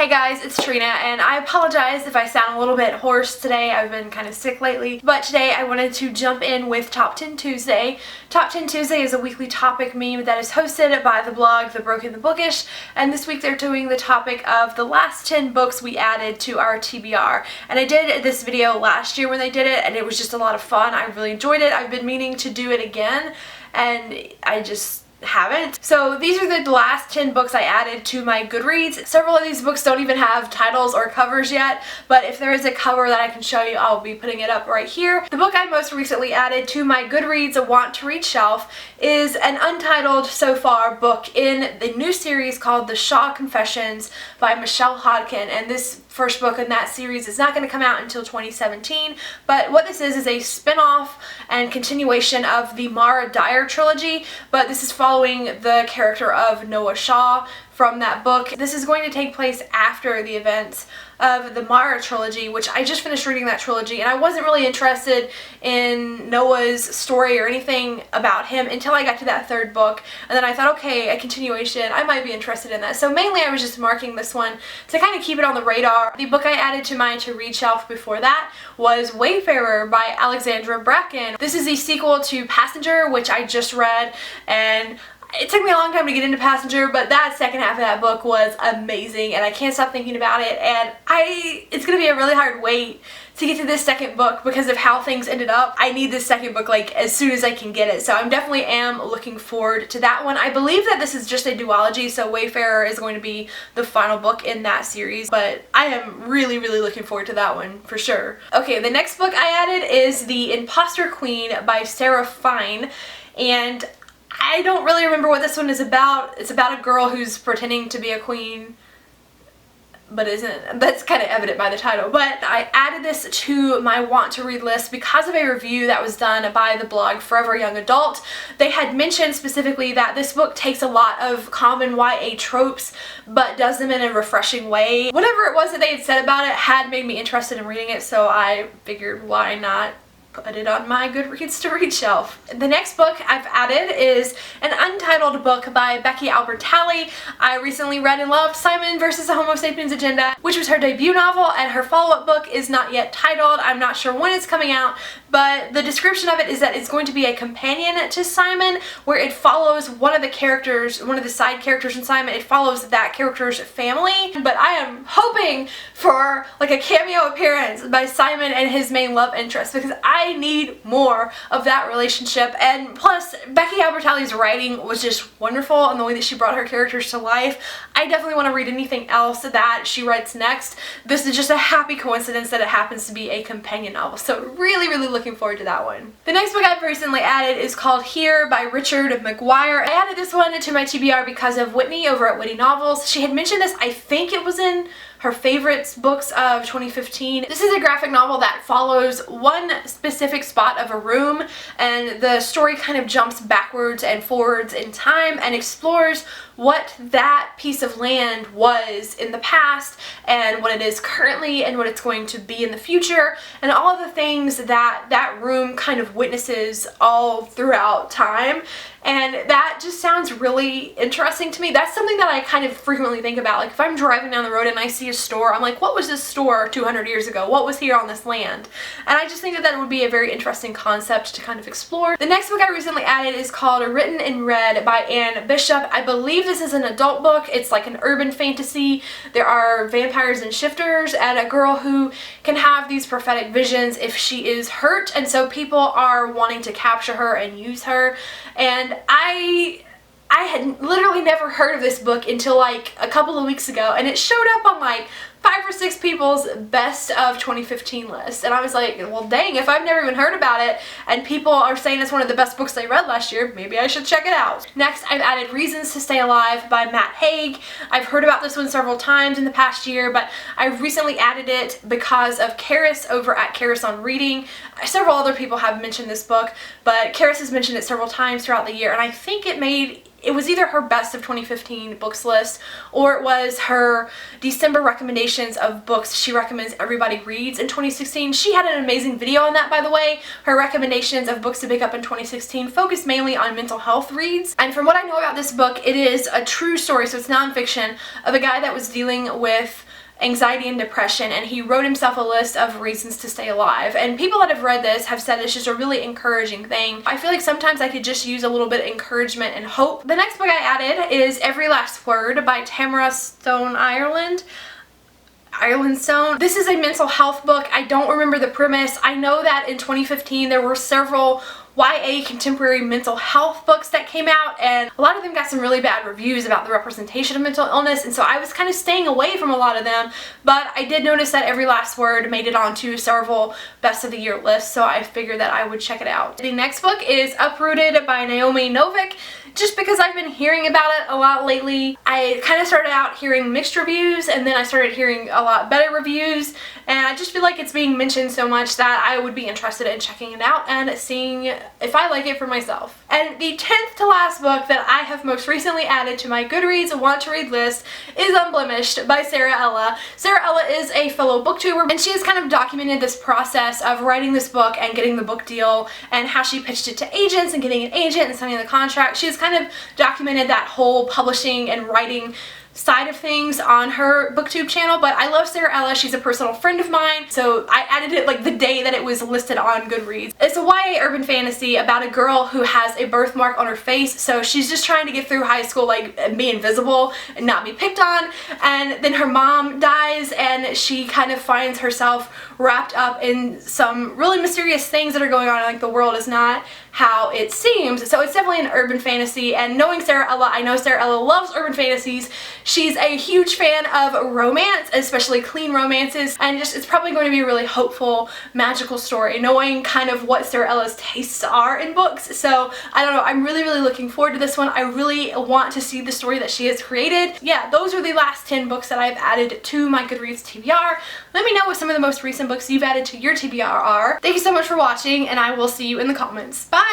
Hey guys, it's Trina, and I apologize if I sound a little bit hoarse today. I've been kind of sick lately, but today I wanted to jump in with Top 10 Tuesday. Top 10 Tuesday is a weekly topic meme that is hosted by the blog The Broken the Bookish, and this week they're doing the topic of the last 10 books we added to our TBR. And I did this video last year when they did it, and it was just a lot of fun. I really enjoyed it. I've been meaning to do it again, and I just haven't. So these are the last 10 books I added to my Goodreads. Several of these books don't even have titles or covers yet, but if there is a cover that I can show you, I'll be putting it up right here. The book I most recently added to my Goodreads Want to Read shelf is an untitled so far book in the new series called The Shah Confessions by Michelle Hodkin, and this first book in that series is not going to come out until 2017, but what this is a spin-off and continuation of the Mara Dyer trilogy, but this is following the character of Noah Shaw from that book. This is going to take place after the events of the Mara trilogy, which I just finished reading that trilogy, and I wasn't really interested in Noah's story or anything about him until I got to that third book, and then I thought, okay, a continuation, I might be interested in that. So mainly I was just marking this one to kind of keep it on the radar. The book I added to my to-read shelf before that was Wayfarer by Alexandra Bracken. This is the sequel to Passenger, which I just read, and it took me a long time to get into Passenger, but that second half of that book was amazing, and I can't stop thinking about it, and it's going to be a really hard wait to get to this second book because of how things ended up. I need this second book like as soon as I can get it, so I definitely am looking forward to that one. I believe that this is just a duology, so Wayfarer is going to be the final book in that series, but I am really looking forward to that one for sure. Okay, the next book I added is The Imposter Queen by Sara, and I don't really remember what this one is about. It's about a girl who's pretending to be a queen, but isn't. That's kind of evident by the title. But I added this to my want to read list because of a review that was done by the blog Forever Young Adult. They had mentioned specifically that this book takes a lot of common YA tropes but does them in a refreshing way. Whatever it was that they had said about it had made me interested in reading it, so I figured why not put it on my Goodreads to read shelf. The next book I've added is an untitled book by Becky Albertalli. I recently read and loved Simon vs. the Homo Sapiens Agenda, which was her debut novel, and her follow-up book is not yet titled. I'm not sure when it's coming out, but the description of it is that it's going to be a companion to Simon, where it follows one of the characters, one of the side characters in Simon. It follows that character's family, but I am hoping for like a cameo appearance by Simon and his main love interest, because I need more of that relationship. And plus, Becky Albertalli's writing was just wonderful, and the way that she brought her characters to life. I definitely want to read anything else that she writes next. This is just a happy coincidence that it happens to be a companion novel, so really looking forward to that one. The next book I've recently added is called Here by Richard McGuire. I added this one to my TBR because of Whitney over at Witty Novels. She had mentioned this, I think it was in her favorites books of 2015. This is a graphic novel that follows one specific spot of a room, and the story kind of jumps backwards and forwards in time and explores what that piece of land was in the past and what it is currently and what it's going to be in the future, and all of the things that that room kind of witnesses all throughout time. And that just sounds really interesting to me. That's something that I kind of frequently think about. Like if I'm driving down the road and I see a store, I'm like, what was this store 200 years ago? What was here on this land? And I just think that that would be a very interesting concept to kind of explore. The next book I recently added is called Written in Red by Anne Bishop. I believe this is an adult book. It's like an urban fantasy. There are vampires and shifters and a girl who can have these prophetic visions if she is hurt, and so people are wanting to capture her and use her. And I had literally never heard of this book until like a couple of weeks ago, and it showed up on like 5 or 6 people's best of 2015 list, and I was like, well dang, if I've never even heard about it and people are saying it's one of the best books they read last year, maybe I should check it out. Next, I've added Reasons to Stay Alive by Matt Haig. I've heard about this one several times in the past year, but I recently added it because of Karis over at Karis on Reading. Several other people have mentioned this book, but Karis has mentioned it several times throughout the year, and I think it was either her best of 2015 books list, or it was her December recommendations of books she recommends everybody reads in 2016. She had an amazing video on that, by the way. Her recommendations of books to pick up in 2016 focused mainly on mental health reads. And from what I know about this book, it is a true story, so it's nonfiction, of a guy that was dealing with anxiety and depression, and he wrote himself a list of reasons to stay alive. And people that have read this have said it's just a really encouraging thing. I feel like sometimes I could just use a little bit of encouragement and hope. The next book I added is Every Last Word by Tamara Stone Ireland. This is a mental health book. I don't remember the premise. I know that in 2015 there were several YA contemporary mental health books that came out, and a lot of them got some really bad reviews about the representation of mental illness, and so I was kind of staying away from a lot of them, but I did notice that Every Last Word made it onto several best of the year lists, so I figured that I would check it out. The next book is Uprooted by Naomi Novik. Just because I've been hearing about it a lot lately. I kind of started out hearing mixed reviews, and then I started hearing a lot better reviews, and I just feel like it's being mentioned so much that I would be interested in checking it out and seeing if I like it for myself. And the 10th to last book that I have most recently added to my Goodreads Want to Read list is Unblemished by Sara Ella. Sara Ella is a fellow booktuber, and she has kind of documented this process of writing this book and getting the book deal, and how she pitched it to agents and getting an agent and signing the contract. She has kind of documented that whole publishing and writing side of things on her booktube channel. But I love Sara Ella. She's a personal friend of mine, so I added it like the day that it was listed on Goodreads. It's a YA urban fantasy about a girl who has a birthmark on her face, so she's just trying to get through high school, like be invisible and not be picked on, and then her mom dies and she kind of finds herself wrapped up in some really mysterious things that are going on, like the world is not how it seems. So it's definitely an urban fantasy, and knowing Sara Ella, I know Sara Ella loves urban fantasies. She's a huge fan of romance, especially clean romances, and just it's probably going to be a really hopeful, magical story, knowing kind of what Sara Ella's tastes are in books. So I don't know, I'm really looking forward to this one. I really want to see the story that she has created. Yeah, those are the last 10 books that I've added to my Goodreads TBR. Let me know what some of the most recent books you've added to your TBR are. Thank you so much for watching, and I will see you in the comments. Bye!